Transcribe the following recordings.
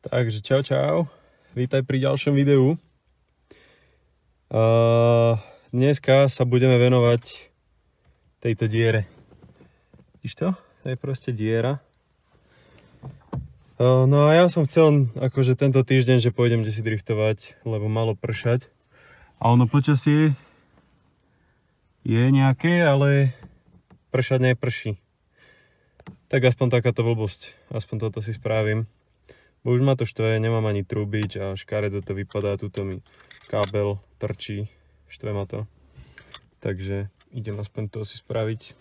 Takže čau, vítaj pri ďalšom videu. Dneska sa budeme venovať tejto diere. Vidíš to? To je proste diera. No a ja som chcel akože tento týždeň, že pôjdem si driftovať, lebo malo pršať. A ono počasie je nejaké, ale pršať neprší. Tak aspoň takáto blbosť, aspoň toto si spravím. Bo už ma to štve, nemám ani trubič a škaredo to vypadá, tuto mi kábel trčí, štve ma to. Takže idem aspoň to si spraviť,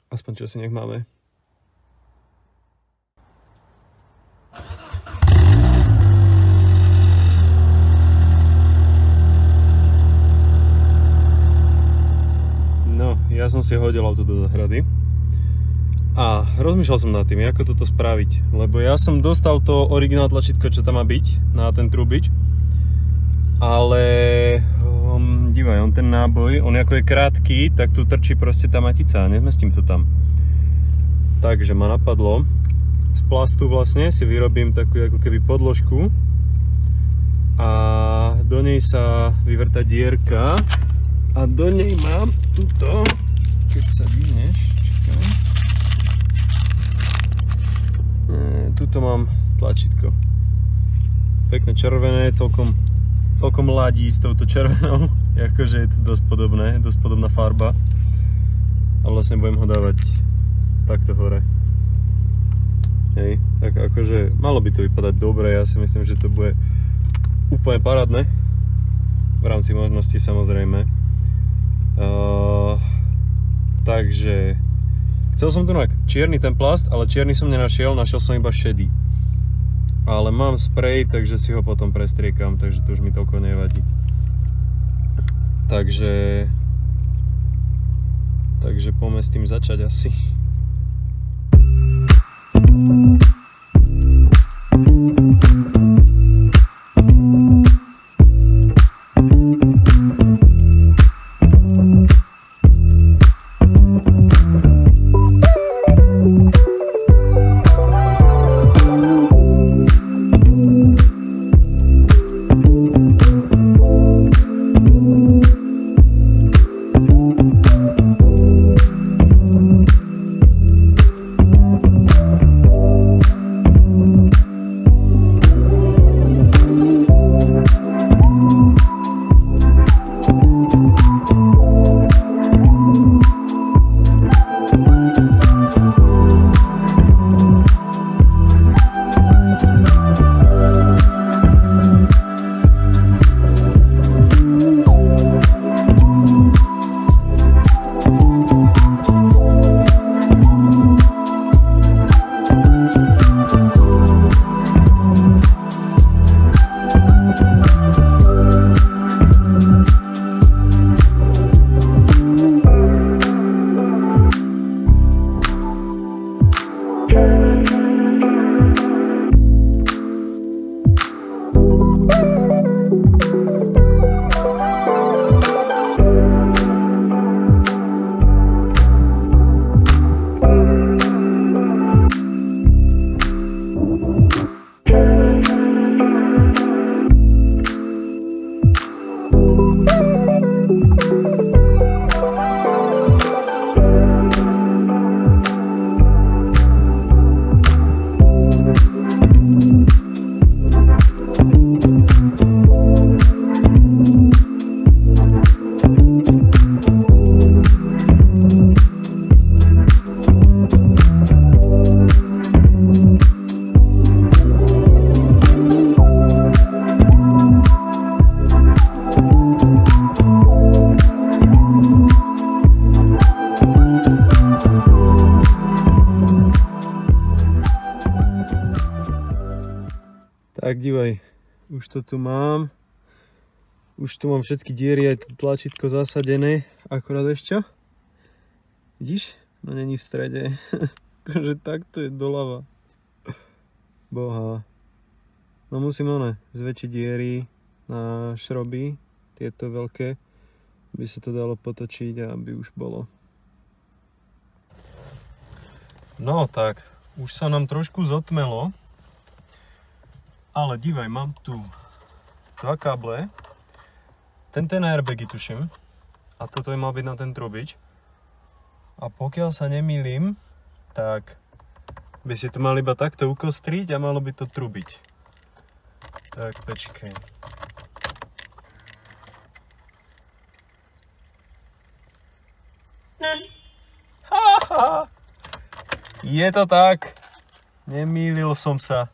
aspoň čo si nech máme. No, ja som si hodil auto do záhrady. A rozmýšľal som nad tým, ako toto spraviť, lebo ja som dostal to originál tlačítko, čo tam má byť na ten trubič, ale dívaj, on ten náboj, on ako je krátky, tak tu trčí proste tá matica a nezmestím to tam. Takže ma napadlo, z plastu vlastne si vyrobím takú ako keby podložku a do nej sa vyvrtá dierka a do nej mám tuto, keď sa vyhneš, čakaj. Tuto mám tlačítko. Pekné červené, celkom ladí s touto červenou. Akože je to dosť podobná farba. A vlastne budem ho dávať takto hore. Hej, tak akože malo by to vypadať dobre, ja si myslím, že to bude úplne parádne. V rámci možností samozrejme. Takže chcel som tu čierny ten plast, ale čierny som nenašiel, našiel som iba šedý. Ale mám sprej, takže si ho potom prestriekam, takže to už mi toľko nevadí. Takže poďme s tým začať asi. Tak dívaj, už to tu mám. Už tu mám všetky diery, aj tlačítko zasadené. Akorát vieš čo? Vidíš? No není v strede. Akože takto je doľava. Boha. No musím zväčšiť diery na šroby, tieto veľké, aby sa to dalo potočiť a aby už bolo. No tak, už sa nám trošku zotmelo. Ale dívaj, mám tu dva káble. Tento je na airbagy, tuším. A toto je mal byť na ten trubič. A pokiaľ sa nemýlim, tak by si to mal iba takto ukostriť a malo by to trubiť. Tak, počkaj. Haha! Je to tak! Nemýlil som sa.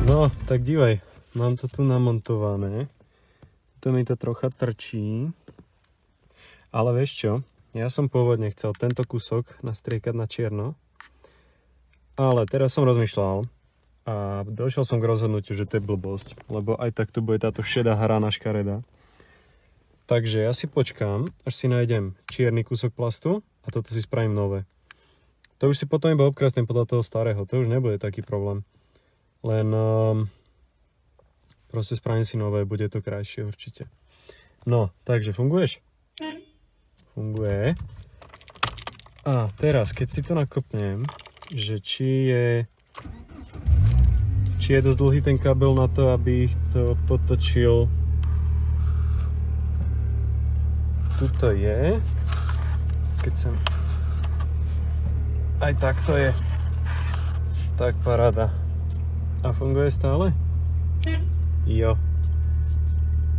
No, tak dívaj, mám to tu namontované. Tu mi to trocha trčí. Ale vieš čo? Ja som pôvodne chcel tento kúsok nastriekať na čierno. Ale teraz som rozmýšľal a došiel som k rozhodnutiu, že to je blbosť. Lebo aj tak tu bude táto šedá hrána škareda. Takže ja si počkám, až si nájdem čierny kúsok plastu a toto si spravím nové. To už si potom iba obkrasnem podľa toho starého, to už nebude taký problém. Len proste spravím si nové, bude to krajšie určite. No, takže funguješ? Funguje. A teraz, keď si to nakopnem, že či je dosť dlhý ten kabel na to, aby to potočil. Tuto je. Keď som... Aj takto je. Tak paráda. A funguje stále? Jo.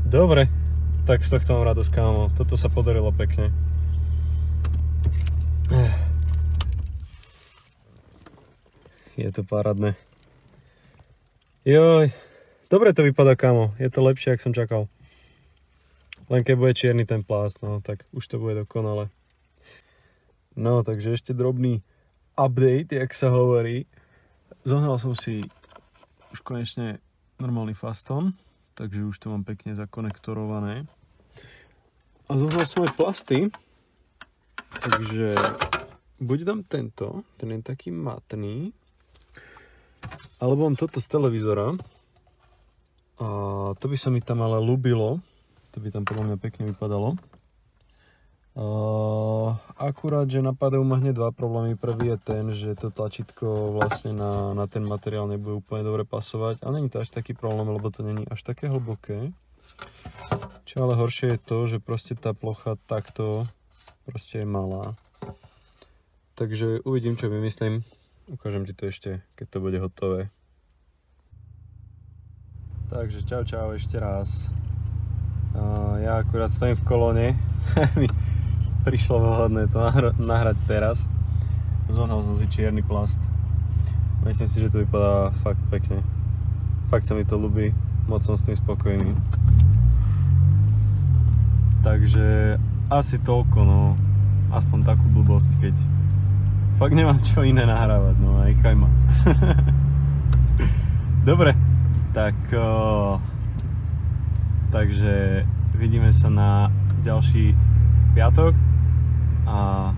Dobre. Tak z tohto mám radosť, kámo. Toto sa podarilo pekne. Je to parádne. Joj. Dobre to vypadá, kámo. Je to lepšie, ako som čakal. Len keď bude čierny ten plást, no tak už to bude dokonale. No, takže ešte drobný update, jak sa hovorí. Zohnal som si už konečne normálny faston, takže už to mám pekne zakonektorované. A zohnal som aj plasty, takže buď dám tento, ten je taký matný, alebo mám toto z televízora. A to by sa mi tam ale ľúbilo, to by tam podľa mňa pekne vypadalo. Akurát, že napadajú ma hneď dva problémy. Prvý je ten, že to tlačítko vlastne na ten materiál nebude úplne dobre pasovať. Ale není to až taký problém, lebo to není až také hlboké. Čo ale horšie je to, že proste tá plocha takto proste je malá. Takže uvidím, čo vymyslím. Ukážem ti to ešte, keď to bude hotové. Takže čau ešte raz. Ja akurát stojím v kolóne. Prišlo vhodné to nahrať teraz. Zohnal som si čierny plast. Myslím si, že to vypadá fakt pekne. Fakt sa mi to ľúbi, moc som s tým spokojný. Takže asi toľko, no. Aspoň takú blbosť, keď fakt nemám čo iné nahrávať, no nechaj ma. Dobre, tak takže vidíme sa na ďalší piatok a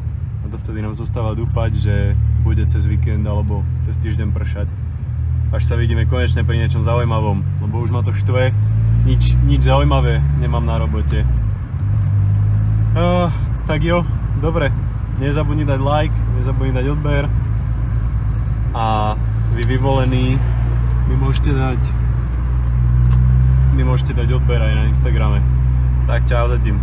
dovtedy nám zostáva dúfať, že bude cez víkend alebo cez týždeň pršať. Až sa vidíme konečne pri niečom zaujímavom, lebo už ma to štve, nič zaujímavé nemám na robote. Tak jo, dobre, nezabudni dať like, nezabudni dať odber a vy vyvolení mi môžete dať odber aj na Instagrame. Tak čau zatím.